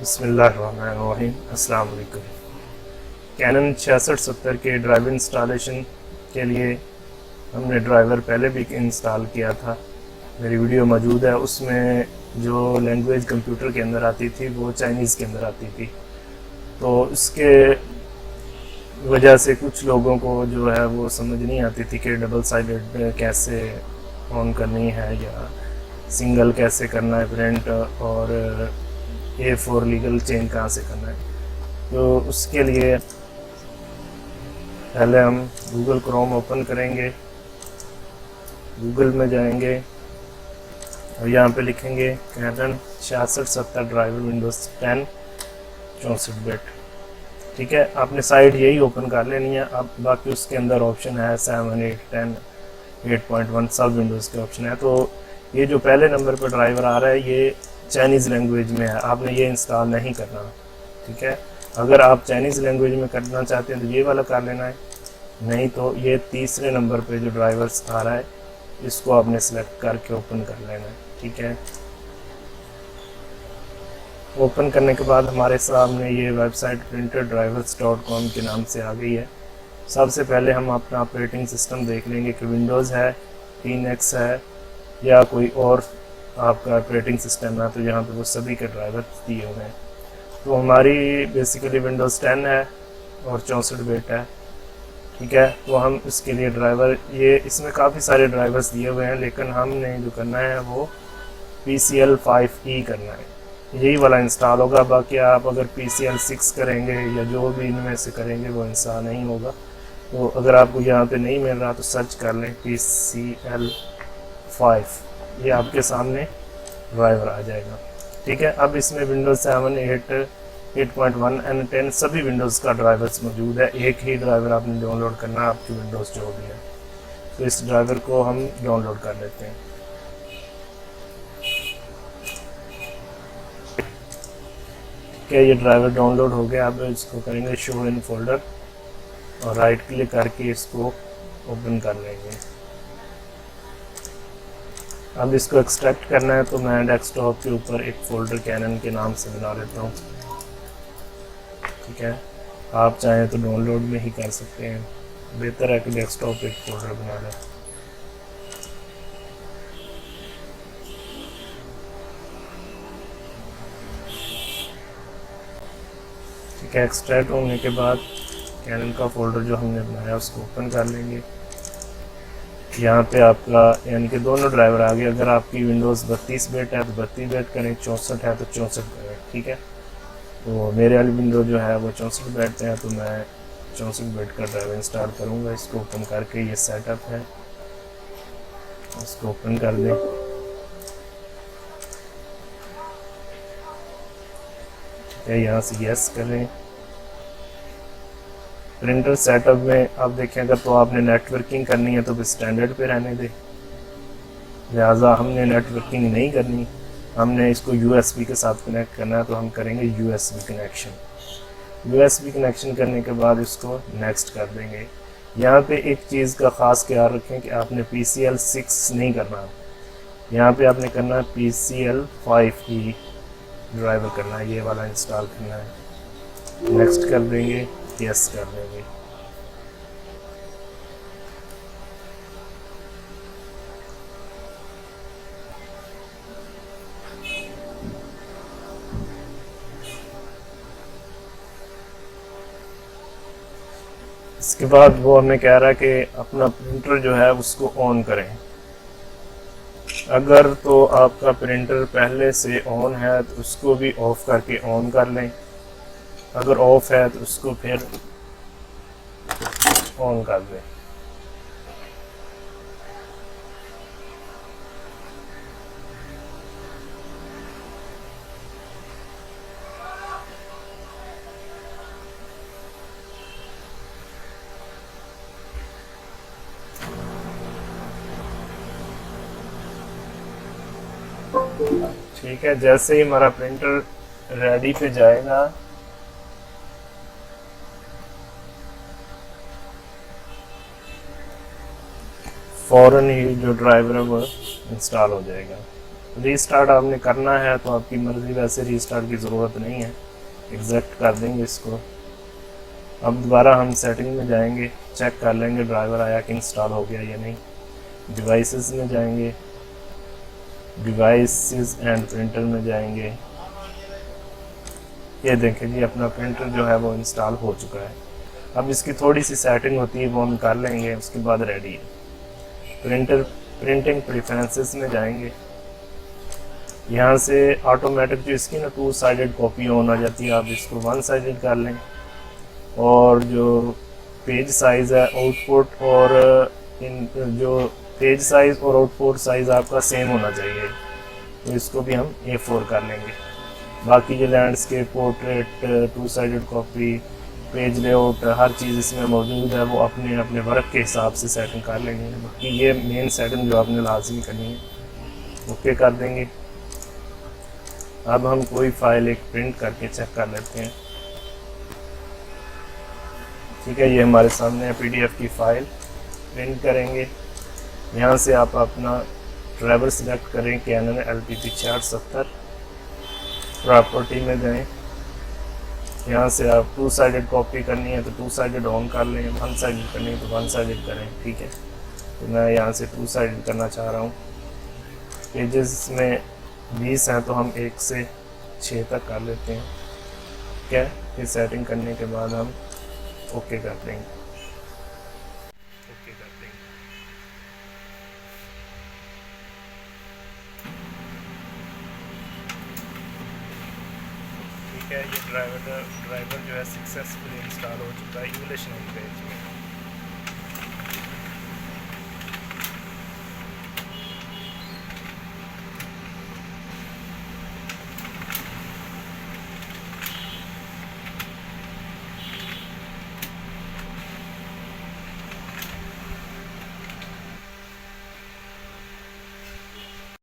बिस्मिल्लाहिर्रहमानिर्रहीम। अस्सलाम वालेकुम। कैनन 6670 के ड्राइवर इंस्टॉलेशन के लिए हमने ड्राइवर पहले भी इंस्टॉल किया था, मेरी वीडियो मौजूद है। उसमें जो लैंग्वेज कंप्यूटर के अंदर आती थी वो चाइनीज़ के अंदर आती थी, तो इसके वजह से कुछ लोगों को जो है वो समझ नहीं आती थी कि डबल साइडेड कैसे ऑन करनी है या सिंगल कैसे करना है प्रिंट, और A4 लीगल चेंज कहाँ से करना है। तो उसके लिए पहले हम गूगल क्रोम ओपन करेंगे, गूगल में जाएंगे और यहाँ पे लिखेंगे कैनन 6670 ड्राइवर विंडोज़ 10 64 बिट। ठीक है, आपने साइट यही ओपन कर लेनी है। अब बाकी उसके अंदर ऑप्शन है 7, 8, 10, 8.1 सब विंडोज़ के ऑप्शन है। तो ये जो पहले नंबर पर ड्राइवर आ रहा है ये चाइनीज़ लैंग्वेज में है, आपने ये इंस्टॉल नहीं करना। ठीक है, अगर आप चाइनीज़ लैंग्वेज में करना चाहते हैं तो ये वाला कर लेना है, नहीं तो ये तीसरे नंबर पे जो ड्राइवर्स आ रहा है इसको आपने सेलेक्ट करके ओपन कर लेना है। ठीक है, ओपन करने के बाद हमारे सामने ये वेबसाइट printerdrivers.com के नाम से आ गई है। सबसे पहले हम अपना ऑपरेटिंग सिस्टम देख लेंगे कि विंडोज़ है, 3X है या कोई और आपका ऑपरेटिंग सिस्टम है। तो यहाँ पे वो सभी के ड्राइवर दिए हुए हैं। तो हमारी बेसिकली विंडोज़ 10 है और 64 बिट है। ठीक है, तो हम इसके लिए ड्राइवर, ये इसमें काफ़ी सारे ड्राइवर्स दिए हुए हैं, लेकिन हमने जो करना है वो PCL5E करना है, यही वाला इंस्टॉल होगा। बाकी आप अगर PCL6 करेंगे या जो भी इनमें से करेंगे वो इंस्टॉल नहीं होगा। तो अगर आपको यहाँ पे नहीं मिल रहा तो सर्च कर लें PCL5, ये आपके सामने ड्राइवर आ जाएगा। ठीक है, अब इसमें विंडोज़ 7, 8, 8.1 एंड 10 सभी विंडोज़ का ड्राइवर्स मौजूद है। एक ही ड्राइवर आपने डाउनलोड करना है, आपकी विंडोज़ जो भी है। तो इस ड्राइवर को हम डाउनलोड कर लेते हैं। ठीक है, ये ड्राइवर डाउनलोड हो गया। अब इसको करेंगे शो इन फोल्डर और राइट क्लिक करके इसको ओपन कर लेंगे। अब इसको एक्सट्रैक्ट करना है तो मैं डेस्कटॉप के ऊपर एक फ़ोल्डर कैनन के नाम से बना लेता हूँ। ठीक है, आप चाहें तो डाउनलोड में ही कर सकते हैं, बेहतर है कि डेस्कटॉप पे एक फ़ोल्डर बना लें। ठीक है, एक्सट्रैक्ट होने के बाद कैनन का फ़ोल्डर जो हमने बनाया उसको ओपन कर लेंगे। यहाँ पे आपका यानी कि दोनों ड्राइवर आ गए। अगर आपकी विंडोज़ 32 बिट है तो 32 बिट करें, 64 है तो 64 करें। ठीक है, तो मेरे वाली विंडो जो है वो 64 बिट है, तो मैं 64 बिट का ड्राइवर इंस्टॉल करूँगा। इसको ओपन करके ये सेटअप है, इसको ओपन कर दें। ठीक है, यहाँ से यस करें। प्रिंटर सेटअप में आप देखें अगर तो आपने नेटवर्किंग करनी है तो भी स्टैंडर्ड पे रहने दें, लिहाजा हमने नेटवर्किंग नहीं करनी, हमने इसको USB के साथ कनेक्ट करना है तो हम करेंगे USB कनेक्शन। USB कनेक्शन करने के बाद इसको नेक्स्ट कर देंगे। यहाँ पे एक चीज़ का ख़ास ख्याल रखें कि आपने PCL6 नहीं करना, यहाँ पे आपने करना है PCL5E ड्राइवर करना है, ये वाला इंस्टॉल करना है। नेक्स्ट कर देंगे, यस कर देंगे। इसके बाद वो हमें कह रहा है कि अपना प्रिंटर जो है उसको ऑन करें। अगर तो आपका प्रिंटर पहले से ऑन है तो उसको भी ऑफ करके ऑन कर लें, अगर ऑफ है तो उसको फिर ऑन कर दें। ठीक है, जैसे ही हमारा प्रिंटर रेडी पे जाएगा फ़ौरन ही जो ड्राइवर है वो इंस्टॉल हो जाएगा। रीस्टार्ट आपने करना है तो आपकी मर्ज़ी, वैसे रीस्टार्ट की ज़रूरत नहीं है, एग्जैक्ट कर देंगे इसको। अब दोबारा हम सेटिंग में जाएंगे, चेक कर लेंगे ड्राइवर आया कि इंस्टॉल हो गया या नहीं। डिवाइसेस में जाएंगे, डिवाइसेस एंड प्रिंटर में जाएंगे। ये देखें जी अपना प्रिंटर जो है वो इंस्टॉल हो चुका है। अब इसकी थोड़ी सी सेटिंग होती है वो हम कर लेंगे, उसके बाद रेडी है। प्रिंटिंग प्रेफरेंसेस में जाएंगे, यहाँ से ऑटोमेटिक जो इसकी ना 2 साइडेड कॉपी ऑन आ जाती है, आप इसको 1 साइडेड कर लें। और जो पेज साइज़ है आउटपुट और इन जो पेज साइज़ और आउटपुट साइज़ आपका सेम होना चाहिए, तो इसको भी हम A4 कर लेंगे। बाकी जो landscape, portrait, 2 sided copy, page layout, हर चीज़ इसमें मौजूद है, वो अपने अपने वर्क के हिसाब से सेटिंग कर लेंगे। बाकी ये मेन सेटिंग जो आपने लाजमी करनी है, ओके कर देंगे। अब हम कोई फाइल एक प्रिंट करके चेक कर लेते हैं। ठीक है, ये हमारे सामने है PDF की फ़ाइल, प्रिंट करेंगे। यहाँ से आप अपना ड्राइवर सिलेक्ट करें, कैनन LBP6670, प्रॉपर्टी में जाएं। यहाँ से आप 2 साइडेड कॉपी करनी है तो 2 साइडेड ऑन कर लें, 1 साइडेड करनी है तो 1 साइडेड करें। ठीक है, तो मैं यहाँ से 2 साइडेड करना चाह रहा हूँ। पेजेस में 20 हैं तो हम 1 से 6 तक कर लेते हैं। ठीक है, फिर सेटिंग करने के बाद हम ओके कर देंगे। ओके कर देंगे। ठीक है, ये ड्राइवर जो है सक्सेसफुली इंस्टॉल हो चुका है इंग्लिश लैंग्वेज में।